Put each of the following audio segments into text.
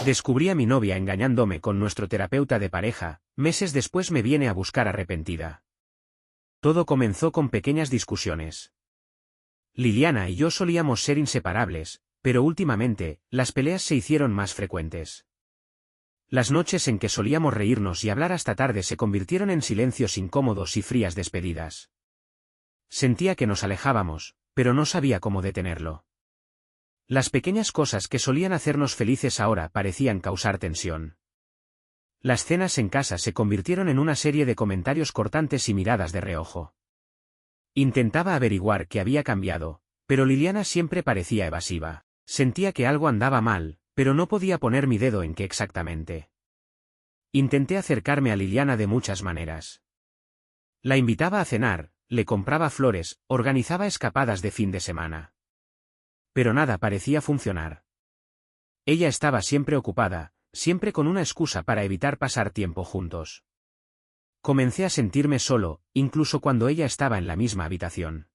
Descubrí a mi novia engañándome con nuestro terapeuta de pareja, meses después me viene a buscar arrepentida. Todo comenzó con pequeñas discusiones. Liliana y yo solíamos ser inseparables, pero últimamente, las peleas se hicieron más frecuentes. Las noches en que solíamos reírnos y hablar hasta tarde se convirtieron en silencios incómodos y frías despedidas. Sentía que nos alejábamos, pero no sabía cómo detenerlo. Las pequeñas cosas que solían hacernos felices ahora parecían causar tensión. Las cenas en casa se convirtieron en una serie de comentarios cortantes y miradas de reojo. Intentaba averiguar qué había cambiado, pero Liliana siempre parecía evasiva. Sentía que algo andaba mal, pero no podía poner mi dedo en qué exactamente. Intenté acercarme a Liliana de muchas maneras. La invitaba a cenar, le compraba flores, organizaba escapadas de fin de semana. Pero nada parecía funcionar. Ella estaba siempre ocupada, siempre con una excusa para evitar pasar tiempo juntos. Comencé a sentirme solo, incluso cuando ella estaba en la misma habitación.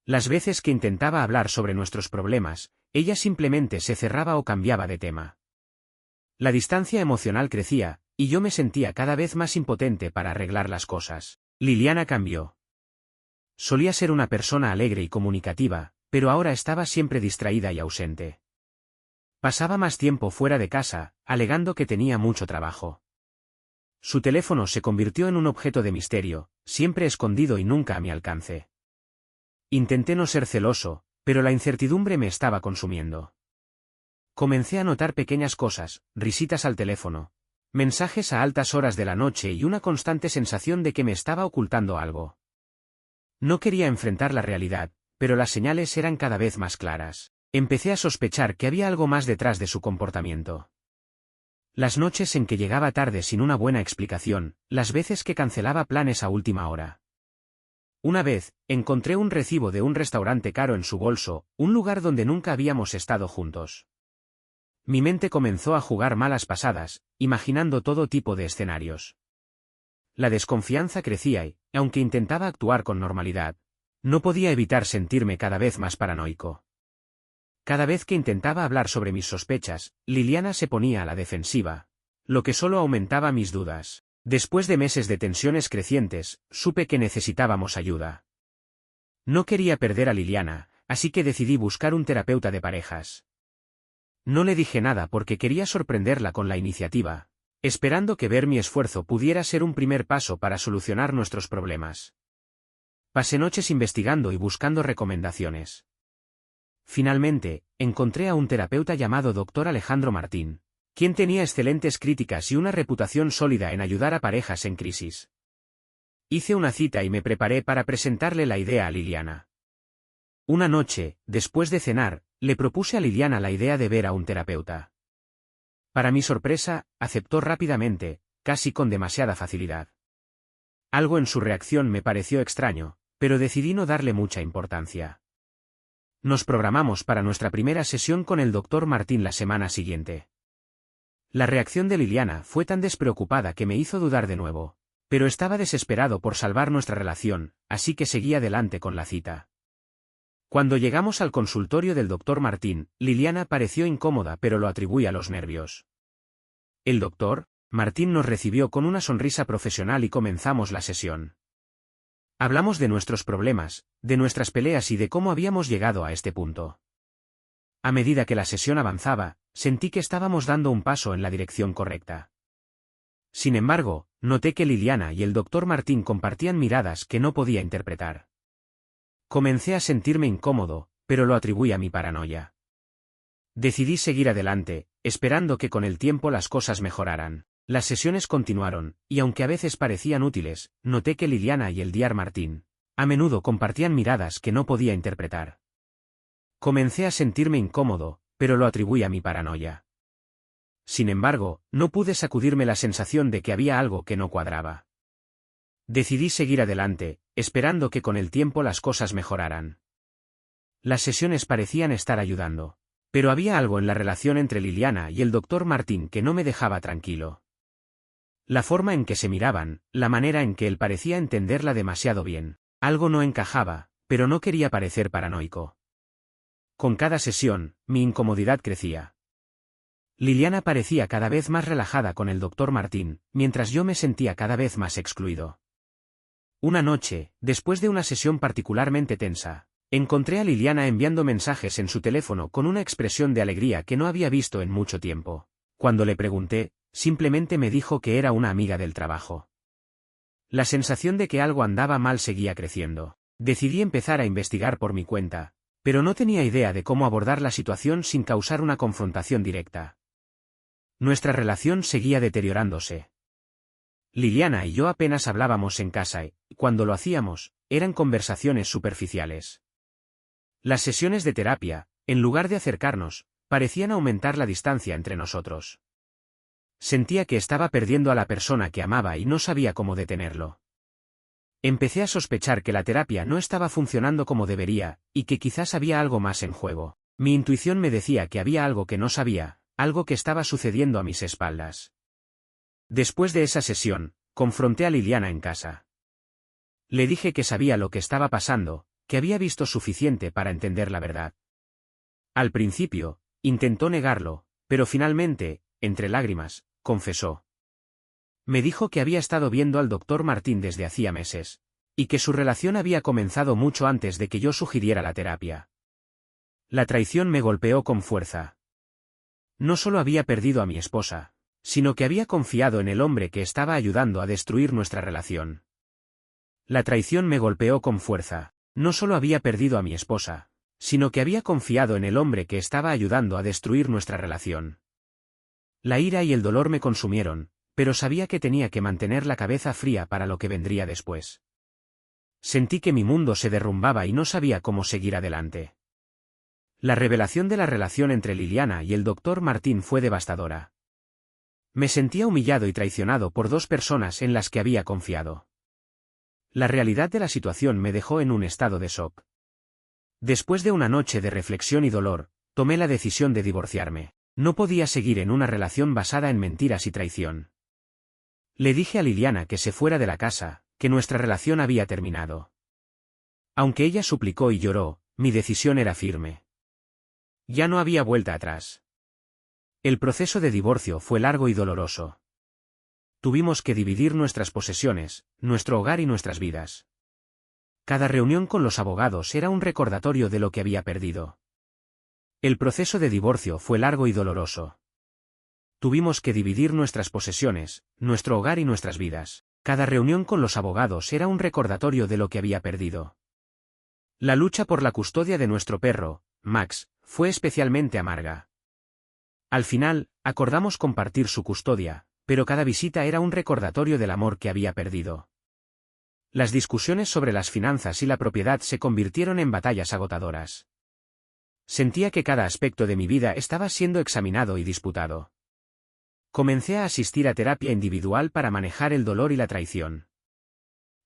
Las veces que intentaba hablar sobre nuestros problemas, ella simplemente se cerraba o cambiaba de tema. La distancia emocional crecía, y yo me sentía cada vez más impotente para arreglar las cosas. Liliana cambió. Solía ser una persona alegre y comunicativa, pero ahora estaba siempre distraída y ausente. Pasaba más tiempo fuera de casa, alegando que tenía mucho trabajo. Su teléfono se convirtió en un objeto de misterio, siempre escondido y nunca a mi alcance. Intenté no ser celoso, pero la incertidumbre me estaba consumiendo. Comencé a notar pequeñas cosas, risitas al teléfono, mensajes a altas horas de la noche y una constante sensación de que me estaba ocultando algo. No quería enfrentar la realidad, pero las señales eran cada vez más claras. Empecé a sospechar que había algo más detrás de su comportamiento. Las noches en que llegaba tarde sin una buena explicación, las veces que cancelaba planes a última hora. Una vez, encontré un recibo de un restaurante caro en su bolso, un lugar donde nunca habíamos estado juntos. Mi mente comenzó a jugar malas pasadas, imaginando todo tipo de escenarios. La desconfianza crecía y, aunque intentaba actuar con normalidad, no podía evitar sentirme cada vez más paranoico. Cada vez que intentaba hablar sobre mis sospechas, Liliana se ponía a la defensiva, lo que solo aumentaba mis dudas. Después de meses de tensiones crecientes, supe que necesitábamos ayuda. No quería perder a Liliana, así que decidí buscar un terapeuta de parejas. No le dije nada porque quería sorprenderla con la iniciativa, esperando que ver mi esfuerzo pudiera ser un primer paso para solucionar nuestros problemas. Pasé noches investigando y buscando recomendaciones. Finalmente, encontré a un terapeuta llamado Dr. Alejandro Martín, quien tenía excelentes críticas y una reputación sólida en ayudar a parejas en crisis. Hice una cita y me preparé para presentarle la idea a Liliana. Una noche, después de cenar, le propuse a Liliana la idea de ver a un terapeuta. Para mi sorpresa, aceptó rápidamente, casi con demasiada facilidad. Algo en su reacción me pareció extraño, pero decidí no darle mucha importancia. Nos programamos para nuestra primera sesión con el Dr. Martín la semana siguiente. La reacción de Liliana fue tan despreocupada que me hizo dudar de nuevo, pero estaba desesperado por salvar nuestra relación, así que seguí adelante con la cita. Cuando llegamos al consultorio del Dr. Martín, Liliana pareció incómoda pero lo atribuí a los nervios. El Dr. Martín nos recibió con una sonrisa profesional y comenzamos la sesión. Hablamos de nuestros problemas, de nuestras peleas y de cómo habíamos llegado a este punto. A medida que la sesión avanzaba, sentí que estábamos dando un paso en la dirección correcta. Sin embargo, noté que Liliana y el Dr. Martín compartían miradas que no podía interpretar. Comencé a sentirme incómodo, pero lo atribuí a mi paranoia. Decidí seguir adelante, esperando que con el tiempo las cosas mejoraran. Las sesiones continuaron, y aunque a veces parecían útiles, noté que Liliana y el Dr. Martín a menudo compartían miradas que no podía interpretar. Comencé a sentirme incómodo, pero lo atribuí a mi paranoia. Sin embargo, no pude sacudirme la sensación de que había algo que no cuadraba. Decidí seguir adelante, esperando que con el tiempo las cosas mejoraran. Las sesiones parecían estar ayudando, pero había algo en la relación entre Liliana y el Dr. Martín que no me dejaba tranquilo. La forma en que se miraban, la manera en que él parecía entenderla demasiado bien, algo no encajaba, pero no quería parecer paranoico. Con cada sesión, mi incomodidad crecía. Liliana parecía cada vez más relajada con el doctor Martín, mientras yo me sentía cada vez más excluido. Una noche, después de una sesión particularmente tensa, encontré a Liliana enviando mensajes en su teléfono con una expresión de alegría que no había visto en mucho tiempo. Cuando le pregunté, simplemente me dijo que era una amiga del trabajo. La sensación de que algo andaba mal seguía creciendo. Decidí empezar a investigar por mi cuenta, pero no tenía idea de cómo abordar la situación sin causar una confrontación directa. Nuestra relación seguía deteriorándose. Liliana y yo apenas hablábamos en casa y, cuando lo hacíamos, eran conversaciones superficiales. Las sesiones de terapia, en lugar de acercarnos, parecían aumentar la distancia entre nosotros. Sentía que estaba perdiendo a la persona que amaba y no sabía cómo detenerlo. Empecé a sospechar que la terapia no estaba funcionando como debería, y que quizás había algo más en juego. Mi intuición me decía que había algo que no sabía, algo que estaba sucediendo a mis espaldas. Después de esa sesión, confronté a Liliana en casa. Le dije que sabía lo que estaba pasando, que había visto suficiente para entender la verdad. Al principio, intentó negarlo, pero finalmente, entre lágrimas, confesó. Me dijo que había estado viendo al doctor Martín desde hacía meses, y que su relación había comenzado mucho antes de que yo sugiriera la terapia. La traición me golpeó con fuerza. No solo había perdido a mi esposa, sino que había confiado en el hombre que estaba ayudando a destruir nuestra relación. La traición me golpeó con fuerza. No solo había perdido a mi esposa, sino que había confiado en el hombre que estaba ayudando a destruir nuestra relación. La ira y el dolor me consumieron, pero sabía que tenía que mantener la cabeza fría para lo que vendría después. Sentí que mi mundo se derrumbaba y no sabía cómo seguir adelante. La revelación de la relación entre Liliana y el doctor Martín fue devastadora. Me sentía humillado y traicionado por dos personas en las que había confiado. La realidad de la situación me dejó en un estado de shock. Después de una noche de reflexión y dolor, tomé la decisión de divorciarme. No podía seguir en una relación basada en mentiras y traición. Le dije a Liliana que se fuera de la casa, que nuestra relación había terminado. Aunque ella suplicó y lloró, mi decisión era firme. Ya no había vuelta atrás. El proceso de divorcio fue largo y doloroso. Tuvimos que dividir nuestras posesiones, nuestro hogar y nuestras vidas. Cada reunión con los abogados era un recordatorio de lo que había perdido. El proceso de divorcio fue largo y doloroso. Tuvimos que dividir nuestras posesiones, nuestro hogar y nuestras vidas. Cada reunión con los abogados era un recordatorio de lo que había perdido. La lucha por la custodia de nuestro perro, Max, fue especialmente amarga. Al final, acordamos compartir su custodia, pero cada visita era un recordatorio del amor que había perdido. Las discusiones sobre las finanzas y la propiedad se convirtieron en batallas agotadoras. Sentía que cada aspecto de mi vida estaba siendo examinado y disputado. Comencé a asistir a terapia individual para manejar el dolor y la traición.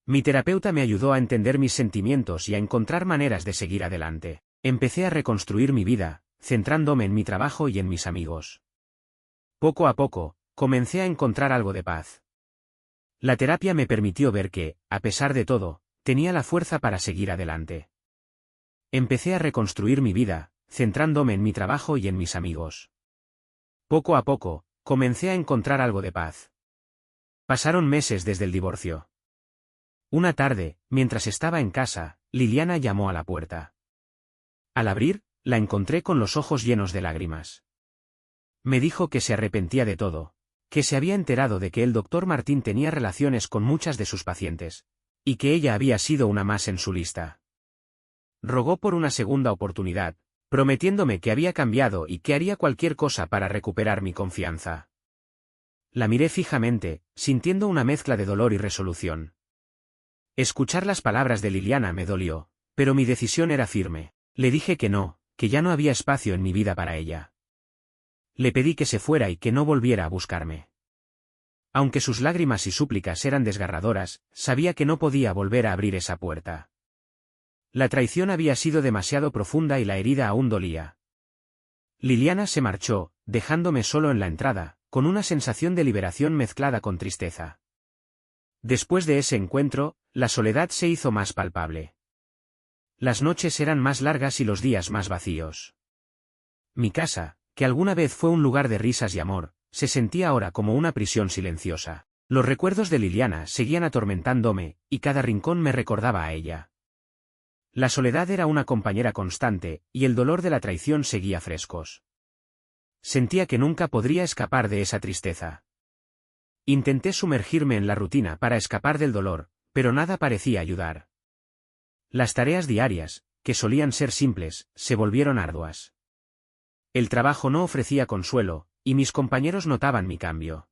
Mi terapeuta me ayudó a entender mis sentimientos y a encontrar maneras de seguir adelante. Empecé a reconstruir mi vida, centrándome en mi trabajo y en mis amigos. Poco a poco, comencé a encontrar algo de paz. La terapia me permitió ver que, a pesar de todo, tenía la fuerza para seguir adelante. Empecé a reconstruir mi vida, centrándome en mi trabajo y en mis amigos. Poco a poco, comencé a encontrar algo de paz. Pasaron meses desde el divorcio. Una tarde, mientras estaba en casa, Liliana llamó a la puerta. Al abrir, la encontré con los ojos llenos de lágrimas. Me dijo que se arrepentía de todo, que se había enterado de que el doctor Martín tenía relaciones con muchas de sus pacientes, y que ella había sido una más en su lista. Rogó por una segunda oportunidad, prometiéndome que había cambiado y que haría cualquier cosa para recuperar mi confianza. La miré fijamente, sintiendo una mezcla de dolor y resolución. Escuchar las palabras de Liliana me dolió, pero mi decisión era firme. Le dije que no, que ya no había espacio en mi vida para ella. Le pedí que se fuera y que no volviera a buscarme. Aunque sus lágrimas y súplicas eran desgarradoras, sabía que no podía volver a abrir esa puerta. La traición había sido demasiado profunda y la herida aún dolía. Liliana se marchó, dejándome solo en la entrada, con una sensación de liberación mezclada con tristeza. Después de ese encuentro, la soledad se hizo más palpable. Las noches eran más largas y los días más vacíos. Mi casa, que alguna vez fue un lugar de risas y amor, se sentía ahora como una prisión silenciosa. Los recuerdos de Liliana seguían atormentándome, y cada rincón me recordaba a ella. La soledad era una compañera constante, y el dolor de la traición seguía frescos. Sentía que nunca podría escapar de esa tristeza. Intenté sumergirme en la rutina para escapar del dolor, pero nada parecía ayudar. Las tareas diarias, que solían ser simples, se volvieron arduas. El trabajo no ofrecía consuelo, y mis compañeros notaban mi cambio.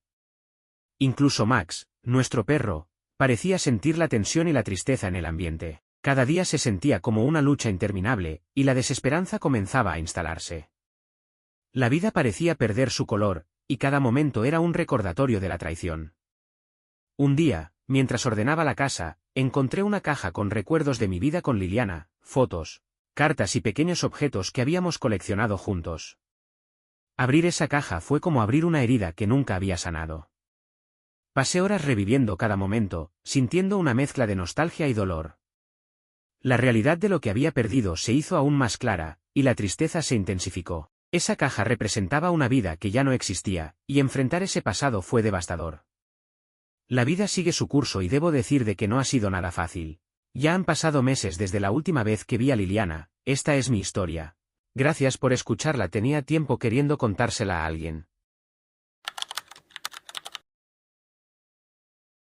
Incluso Max, nuestro perro, parecía sentir la tensión y la tristeza en el ambiente. Cada día se sentía como una lucha interminable, y la desesperanza comenzaba a instalarse. La vida parecía perder su color, y cada momento era un recordatorio de la traición. Un día, mientras ordenaba la casa, encontré una caja con recuerdos de mi vida con Liliana, fotos, cartas y pequeños objetos que habíamos coleccionado juntos. Abrir esa caja fue como abrir una herida que nunca había sanado. Pasé horas reviviendo cada momento, sintiendo una mezcla de nostalgia y dolor. La realidad de lo que había perdido se hizo aún más clara, y la tristeza se intensificó. Esa caja representaba una vida que ya no existía, y enfrentar ese pasado fue devastador. La vida sigue su curso y debo decir de que no ha sido nada fácil. Ya han pasado meses desde la última vez que vi a Liliana, esta es mi historia. Gracias por escucharla, tenía tiempo queriendo contársela a alguien.